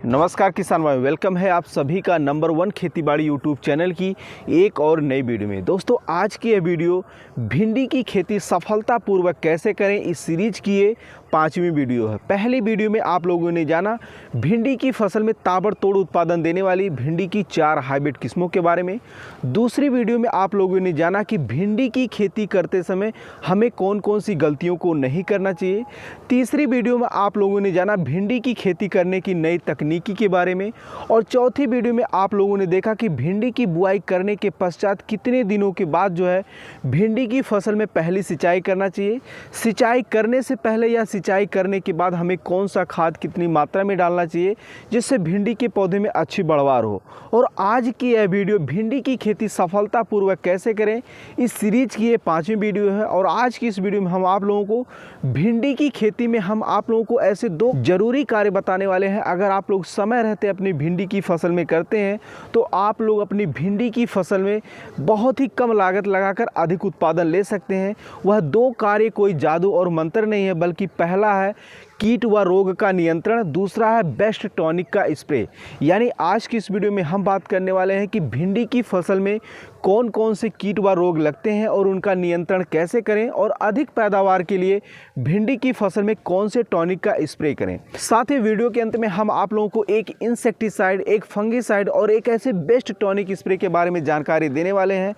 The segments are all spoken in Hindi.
नमस्कार किसान भाई, वेलकम है आप सभी का नंबर 1 खेतीबाड़ी यूट्यूब चैनल की एक और नई वीडियो में। दोस्तों आज की यह वीडियो भिंडी की खेती सफलतापूर्वक कैसे करें इस सीरीज की ये 5वीं वीडियो है। पहली वीडियो में आप लोगों ने जाना भिंडी की फसल में ताबड़तोड़ उत्पादन देने वाली भिंडी की 4 हाइब्रिड किस्मों के बारे में। दूसरी वीडियो में आप लोगों ने जाना कि भिंडी की खेती करते समय हमें कौन कौन सी गलतियों को नहीं करना चाहिए। तीसरी वीडियो में आप लोगों ने जाना भिंडी की खेती करने की नई तकनीकी के बारे में। और चौथी वीडियो में आप लोगों ने देखा कि भिंडी की बुआई करने के पश्चात कितने दिनों के बाद जो है भिंडी की फसल में पहली सिंचाई करना चाहिए, सिंचाई करने से पहले या सिंचाई करने के बाद हमें कौन सा खाद कितनी मात्रा में डालना चाहिए जिससे भिंडी के पौधे में अच्छी बढ़वार हो। और आज की यह वीडियो भिंडी की खेती सफलतापूर्वक कैसे करें इस सीरीज की ये 5वीं वीडियो है। और आज की इस वीडियो में हम आप लोगों को भिंडी की खेती में हम आप लोगों को ऐसे 2 जरूरी कार्य बताने वाले हैं। अगर आप लोग समय रहते अपनी भिंडी की फसल में करते हैं तो आप लोग अपनी भिंडी की फसल में बहुत ही कम लागत लगाकर अधिक उत्पादन ले सकते हैं। वह 2 कार्य कोई जादू और मंत्र नहीं है, बल्कि पहला है कीट व रोग का नियंत्रण, दूसरा है बेस्ट टॉनिक का स्प्रे। यानी आज की इस वीडियो में हम बात करने वाले हैं कि भिंडी की फसल में कौन कौन से कीट व रोग लगते हैं और उनका नियंत्रण कैसे करें, और अधिक पैदावार के लिए भिंडी की फसल में कौन से टॉनिक का स्प्रे करें। साथ ही वीडियो के अंत में हम आप लोगों को एक इंसेक्टिसाइड, एक फंगिसाइड और एक ऐसे बेस्ट टॉनिक स्प्रे के बारे में जानकारी देने वाले हैं,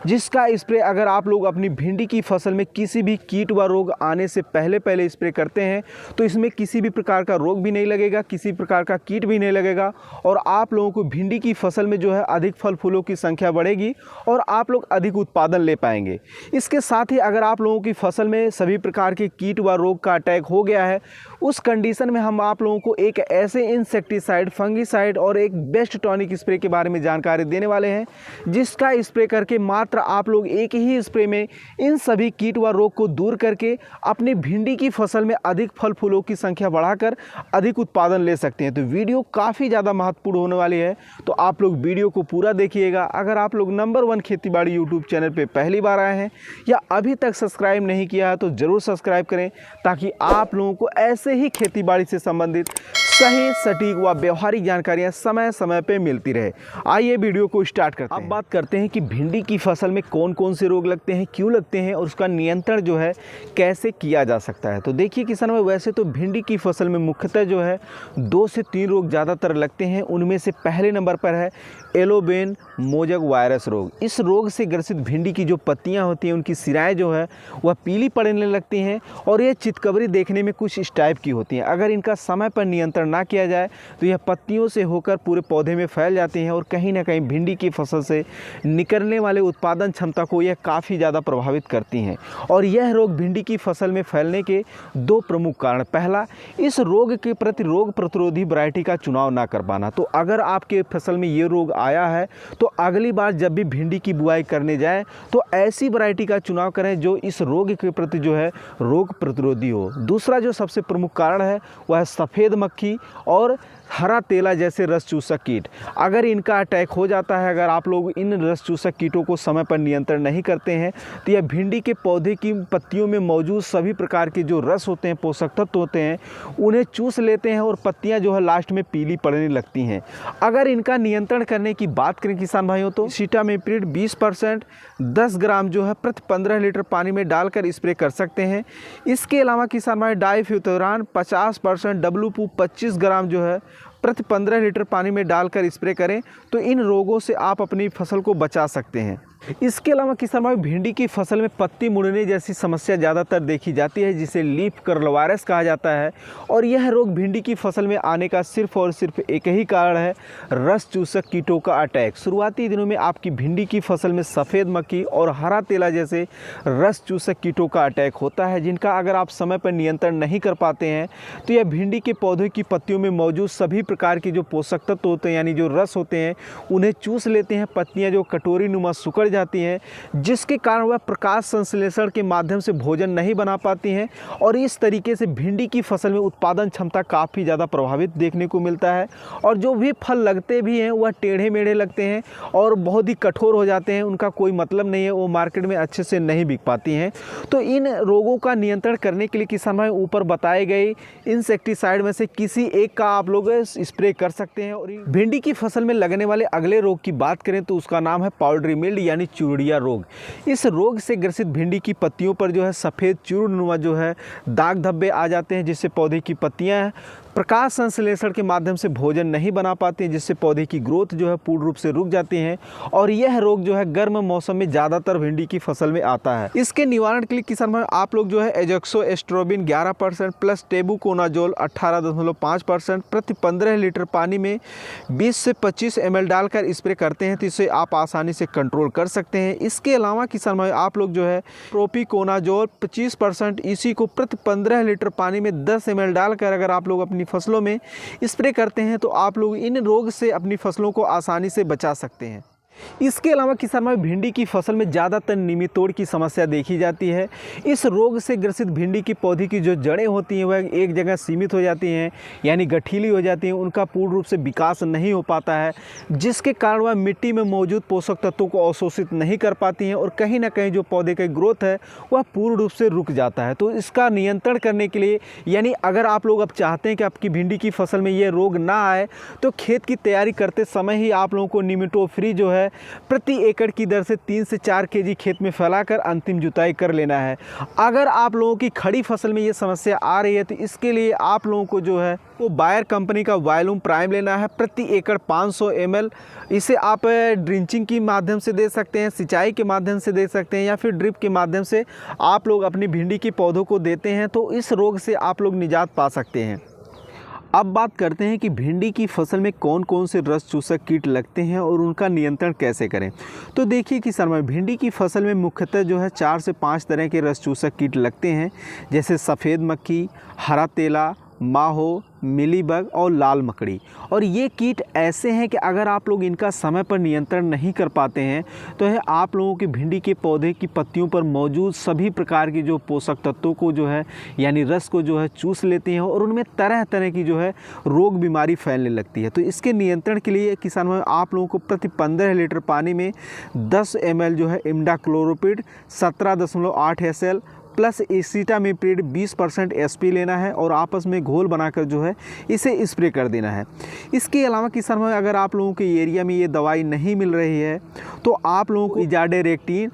जिसका स्प्रे अगर आप लोग अपनी भिंडी की फसल में किसी भी कीट व रोग आने से पहले स्प्रे करते हैं तो इसमें किसी भी प्रकार का रोग भी नहीं लगेगा, किसी प्रकार का कीट भी नहीं लगेगा, और आप लोगों को भिंडी की फसल में जो है अधिक फल फूलों की संख्या बढ़ेगी और आप लोग अधिक उत्पादन ले पाएंगे। इसके साथ ही अगर आप लोगों की फसल में सभी प्रकार के कीट व रोग का अटैक हो गया है, उस कंडीशन में हम आप लोगों को एक ऐसे इंसेक्टिसाइड, फंगिसाइड और एक बेस्ट टॉनिक स्प्रे के बारे में जानकारी देने वाले हैं, जिसका स्प्रे करके मात्र आप लोग एक ही स्प्रे में इन सभी कीट व रोग को दूर करके अपनी भिंडी की फसल में अधिक फल फूलों की संख्या बढ़ाकर अधिक उत्पादन ले सकते हैं। तो वीडियो काफ़ी ज़्यादा महत्वपूर्ण होने वाली है, तो आप लोग वीडियो को पूरा देखिएगा। अगर आप लोग नंबर 1 खेतीबाड़ी यूट्यूब चैनल पे पहली बार आए हैं या अभी तक सब्सक्राइब नहीं किया है तो ज़रूर सब्सक्राइब करें, ताकि आप लोगों को ऐसे ही खेतीबाड़ी से संबंधित सही, सटीक व व्यवहारिक जानकारियां समय समय पे मिलती रहे। आइए वीडियो को स्टार्ट करते हैं। अब बात करते हैं कि भिंडी की फसल में कौन कौन से रोग लगते हैं, क्यों लगते हैं और उसका नियंत्रण जो है कैसे किया जा सकता है। तो देखिए किसान भाई, वैसे तो भिंडी की फसल में मुख्यतः जो है 2 से 3 रोग ज़्यादातर लगते हैं। उनमें से पहले नंबर पर है एलोवेन मोजक वायरस रोग। इस रोग से ग्रसित भिंडी की जो पत्तियाँ होती हैं उनकी सिराएँ जो है वह पीली पड़ने लगती हैं और यह चितकबरी देखने में कुछ इस टाइप की होती हैं। अगर इनका समय पर नियंत्रण ना किया जाए तो यह पत्तियों से होकर पूरे पौधे में फैल जाती हैं और कहीं ना कहीं भिंडी की फसल से निकलने वाले उत्पादन क्षमता को यह काफ़ी ज़्यादा प्रभावित करती हैं। और यह रोग भिंडी की फसल में फैलने के 2 प्रमुख कारण, पहला इस रोग के प्रति रोग प्रतिरोधी वैरायटी का चुनाव ना कर पाना। तो अगर आपके फसल में ये रोग आया है तो अगली बार जब भी भिंडी की बुआई करने जाएं तो ऐसी वैरायटी का चुनाव करें जो इस रोग के प्रति जो है रोग प्रतिरोधी हो। दूसरा जो सबसे प्रमुख कारण है वह है सफ़ेद मक्खी और हरा तेला जैसे रस चूसक कीट। अगर इनका अटैक हो जाता है, अगर आप लोग इन रस चूसक कीटों को समय पर नियंत्रण नहीं करते हैं तो यह भिंडी के पौधे की पत्तियों में मौजूद सभी प्रकार के जो रस होते हैं, पोषक तत्व होते हैं, उन्हें चूस लेते हैं और पत्तियां जो है लास्ट में पीली पड़ने लगती हैं। अगर इनका नियंत्रण करने की बात करें किसान भाइयों तो सिटामेप्रिड 20% 10 ग्राम जो है प्रति 15 लीटर पानी में डालकर स्प्रे कर सकते हैं। इसके अलावा किसान भाई डाइफ्यूतरान 50% डब्ल्यूपू 25 ग्राम जो है प्रति 15 लीटर पानी में डालकर स्प्रे करें तो इन रोगों से आप अपनी फसल को बचा सकते हैं। इसके अलावा किसान भाई भिंडी की फसल में पत्ती मुड़ने जैसी समस्या ज़्यादातर देखी जाती है, जिसे लीफ कर्ल वायरस कहा जाता है। और यह रोग भिंडी की फसल में आने का सिर्फ और सिर्फ एक ही कारण है, रस चूसक कीटों का अटैक। शुरुआती दिनों में आपकी भिंडी की फसल में सफ़ेद मक्खी और हरा तेला जैसे रस चूसक कीटों का अटैक होता है, जिनका अगर आप समय पर नियंत्रण नहीं कर पाते हैं तो यह भिंडी के पौधे की पत्तियों में मौजूद सभी प्रकार के जो पोषक तत्व होते हैं, यानी जो रस होते हैं, उन्हें चूस लेते हैं। पत्तियाँ जो कटोरी नुमा सुकड़ जाती हैं, जिसके कारण वह प्रकाश संश्लेषण के माध्यम से भोजन नहीं बना पाती हैं और इस तरीके से भिंडी की फसल में उत्पादन क्षमता काफ़ी ज़्यादा प्रभावित देखने को मिलता है। और जो भी फल लगते भी हैं वह टेढ़े मेढ़े लगते हैं और बहुत ही कठोर हो जाते हैं, उनका कोई मतलब नहीं है, वो मार्केट में अच्छे से नहीं बिक पाती हैं। तो इन रोगों का नियंत्रण करने के लिए किसान भाई ऊपर बताए गए इंसेक्टिसाइड में से किसी एक का आप लोग स्प्रे कर सकते हैं। और भिंडी की फसल में लगने वाले अगले रोग की बात करें तो उसका नाम है पाउडरी मिल्ड यानी चूड़िया रोग। इस रोग से ग्रसित भिंडी की पत्तियों पर जो है सफ़ेद चूर्णनुमा जो है दाग धब्बे आ जाते हैं, जिससे पौधे की पत्तियां प्रकाश संश्लेषण के माध्यम से भोजन नहीं बना पाती हैं, जिससे पौधे की ग्रोथ जो है पूर्ण रूप से रुक जाती है। और यह रोग जो है गर्म मौसम में ज़्यादातर भिंडी की फसल में आता है। इसके निवारण के लिए किसान भाई आप लोग जो है एजोक्सोएस्ट्रोबिन 11% प्लस टेबुकोनाजोल 18.5% प्रति 15 लीटर पानी में 20 से 25 ml डालकर स्प्रे करते हैं, तो इसे आप आसानी से कंट्रोल कर सकते हैं। इसके अलावा किसान भाई आप लोग जो है प्रोपिकोनाजोल 25% इसी को प्रति 15 लीटर पानी में 10 ml डालकर अगर आप लोग अपनी फसलों में स्प्रे करते हैं तो आप लोग इन रोग से अपनी फसलों को आसानी से बचा सकते हैं। इसके अलावा किसान भाई भिंडी की फसल में ज़्यादातर निमितोड़ की समस्या देखी जाती है। इस रोग से ग्रसित भिंडी की पौधे की जो जड़ें होती हैं वह एक जगह सीमित हो जाती हैं, यानी गठीली हो जाती हैं, उनका पूर्ण रूप से विकास नहीं हो पाता है, जिसके कारण वह मिट्टी में मौजूद पोषक तत्वों को अवशोषित नहीं कर पाती हैं और कहीं ना कहीं जो पौधे का ग्रोथ है वह पूर्ण रूप से रुक जाता है। तो इसका नियंत्रण करने के लिए, यानी अगर आप लोग अब चाहते हैं कि आपकी भिंडी की फसल में ये रोग ना आए, तो खेत की तैयारी करते समय ही आप लोगों को निमिटोफ्री जो है प्रति एकड़ की दर से 3 से 4 kg खेत में फैलाकर अंतिम जुताई कर लेना है। अगर आप लोगों की खड़ी फसल में ये समस्या आ रही है तो इसके लिए आप लोगों को जो है वो बायर कंपनी का वायलूम प्राइम लेना है प्रति एकड़ 500 ml। इसे आप ड्रिंचिंग के माध्यम से दे सकते हैं, सिंचाई के माध्यम से दे सकते हैं, या फिर ड्रिप के माध्यम से आप लोग अपनी भिंडी के पौधों को देते हैं, तो इस रोग से आप लोग निजात पा सकते हैं। अब बात करते हैं कि भिंडी की फसल में कौन कौन से रस चूसक कीट लगते हैं और उनका नियंत्रण कैसे करें। तो देखिए किसान भाई भिंडी की फसल में मुख्यतः जो है 4 से 5 तरह के रस चूसक कीट लगते हैं, जैसे सफ़ेद मक्खी, हरा तेला, माहो, मिलीबग और लाल मकड़ी। और ये कीट ऐसे हैं कि अगर आप लोग इनका समय पर नियंत्रण नहीं कर पाते हैं तो यह आप लोगों की भिंडी के पौधे की पत्तियों पर मौजूद सभी प्रकार की जो पोषक तत्वों को जो है यानी रस को जो है चूस लेते हैं और उनमें तरह तरह की जो है रोग बीमारी फैलने लगती है। तो इसके नियंत्रण के लिए किसान भाई आप लोगों को प्रति 15 लीटर पानी में 10 ml जो है imidacloprid 17.8 SL plus acetamiprid 20% SP लेना है और आपस में घोल बनाकर जो है इसे स्प्रे कर देना है। इसके अलावा किसान भाई अगर आप लोगों के एरिया में ये दवाई नहीं मिल रही है तो आप लोगों को इजाडेरेक्टिन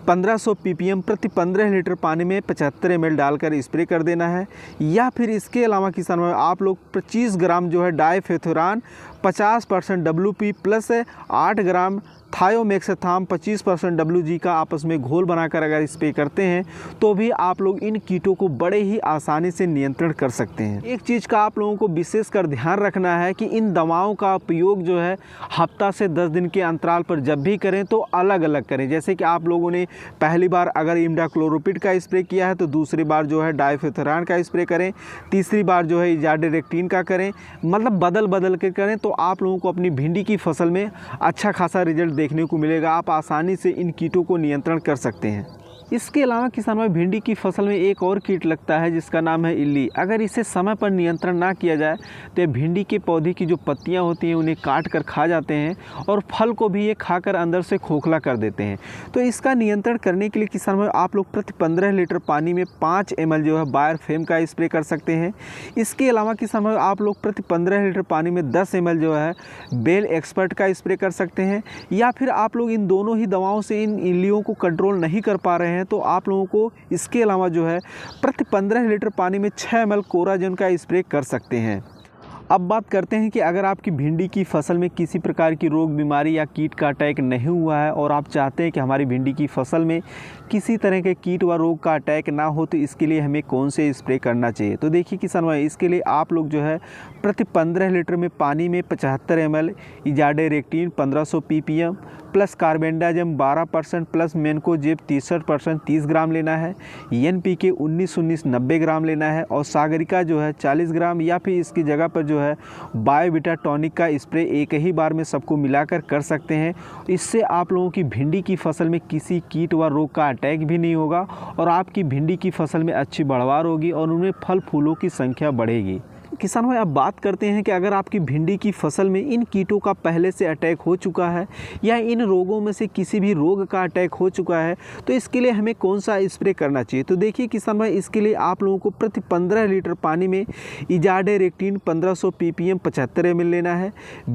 1500 ppm प्रति 15 लीटर पानी में 75 ml डालकर स्प्रे कर देना है। या फिर इसके अलावा किसान भाई आप लोग 25 ग्राम जो है डाइफेथोरान 50% WP प्लस 8 ग्राम थायोमेक्साथाम 25% WG का आपस में घोल बनाकर अगर स्प्रे करते हैं तो भी आप लोग इन कीटों को बड़े ही आसानी से नियंत्रण कर सकते हैं। एक चीज़ का आप लोगों को विशेष कर ध्यान रखना है कि इन दवाओं का उपयोग जो है हफ्ता से 10 दिन के अंतराल पर जब भी करें तो अलग अलग करें। जैसे कि आप लोगों ने पहली बार अगर इमिडाक्लोप्रिड का स्प्रे किया है तो दूसरी बार जो है डाइफेथोरान का स्प्रे करें, तीसरी बार जो है इजाडेरेक्टिन का करें, मतलब बदल बदल के करें, तो आप लोगों को अपनी भिंडी की फसल में अच्छा खासा रिजल्ट देखने को मिलेगा। आप आसानी से इन कीटों को नियंत्रण कर सकते हैं। इसके अलावा किसान भाई भिंडी की फसल में एक और कीट लगता है जिसका नाम है इल्ली। अगर इसे समय पर नियंत्रण ना किया जाए तो ये भिंडी के पौधे की जो पत्तियां होती हैं उन्हें काट कर खा जाते हैं और फल को भी ये खाकर अंदर से खोखला कर देते हैं। तो इसका नियंत्रण करने के लिए किसान भाई आप लोग प्रति 15 लीटर पानी में 5 ml जो है बायर फेम का स्प्रे कर सकते हैं। इसके अलावा किसान भाई आप लोग प्रति 15 लीटर पानी में 10 ml जो है बेल एक्सपर्ट का स्प्रे कर सकते हैं। या फिर आप लोग इन दोनों ही दवाओं से इन इल्लियों को कंट्रोल नहीं कर पा रहे हैं तो आप लोगों को इसके अलावा जो है प्रति 15 लीटर पानी में 6 ml कोराजन का स्प्रे कर सकते हैं। अब बात करते हैं कि अगर आपकी भिंडी की फसल में किसी प्रकार की रोग बीमारी या कीट का अटैक नहीं हुआ है और आप चाहते हैं कि हमारी भिंडी की फसल में किसी तरह के कीट व रोग का अटैक ना हो तो इसके लिए हमें कौन से स्प्रे करना चाहिए। तो देखिए किसान भाई इसके लिए आप लोग जो है प्रति 15 लीटर में पानी में 75 ml इजाडेरेक्टिन 1500 ppm plus carbendazim 12% plus mancozeb 63% 30 ग्राम लेना है, NPK 19-19 90 ग्राम लेना है और सागरिका जो है 40 ग्राम, या फिर इसकी जगह पर जो है बायोविटा टॉनिक का स्प्रे एक ही बार में सबको मिलाकर कर सकते हैं। इससे आप लोगों की भिंडी की फसल में किसी कीट व रोग का अटैक भी नहीं होगा और आपकी भिंडी की फसल में अच्छी बढ़वार होगी और उनमें फल फूलों की संख्या बढ़ेगी। किसान भाई अब बात करते हैं कि अगर आपकी भिंडी की फसल में इन कीटों का पहले से अटैक हो चुका है या इन रोगों में से किसी भी रोग का अटैक हो चुका है तो इसके लिए हमें कौन सा स्प्रे करना चाहिए। तो देखिए किसान भाई, इसके लिए आप लोगों को प्रति 15 लीटर पानी में इजाडेरेक्टिन 1500 ppm 75 ml लेना है।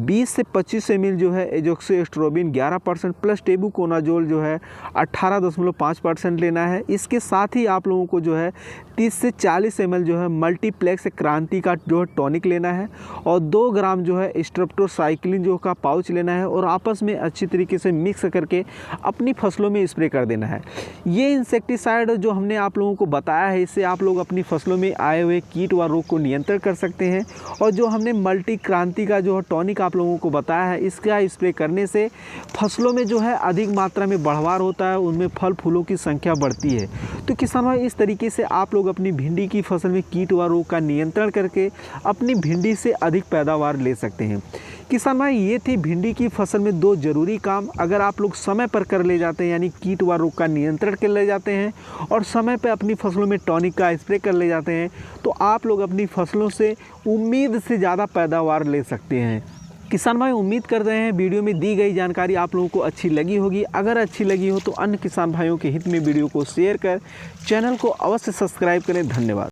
20 से 25 ml जो है एजोक्सिस्ट्रोबिन 11% प्लस टेबुकोनाजोल जो है 18.5% लेना है। इसके साथ ही आप लोगों को जो है 30 से 40 ml जो है मल्टीप्लेक्स क्रांति का जो है टॉनिक लेना है और 2 ग्राम जो है स्ट्रेप्टोसाइक्लिन जो का पाउच लेना है और आपस में अच्छी तरीके से मिक्स करके अपनी फसलों में स्प्रे कर देना है। ये इंसेक्टिसाइड जो हमने आप लोगों को बताया है, इससे आप लोग अपनी फसलों में आए हुए कीट व रोग को नियंत्रण कर सकते हैं। और जो हमने मल्टी क्रांति का जो टॉनिक आप लोगों को बताया है, इसका स्प्रे करने से फसलों में जो है अधिक मात्रा में बढ़वार होता है, उनमें फल फूलों की संख्या बढ़ती है। तो किसान भाई, इस तरीके से आप लोग अपनी भिंडी की फसल में कीट व रोग का नियंत्रण करके अपनी भिंडी से अधिक पैदावार ले सकते हैं। किसान भाई, ये थी भिंडी की फसल में 2 ज़रूरी काम। अगर आप लोग समय पर कर ले जाते हैं, यानी कीट व रोग का नियंत्रण कर ले जाते हैं और समय पर अपनी फसलों में टॉनिक का स्प्रे कर ले जाते हैं, तो आप लोग अपनी फसलों से उम्मीद से ज़्यादा पैदावार ले सकते हैं। किसान भाई, उम्मीद कर रहे हैं वीडियो में दी गई जानकारी आप लोगों को अच्छी लगी होगी। अगर अच्छी लगी हो तो अन्य किसान भाइयों के हित में वीडियो को शेयर कर चैनल को अवश्य सब्सक्राइब करें। धन्यवाद।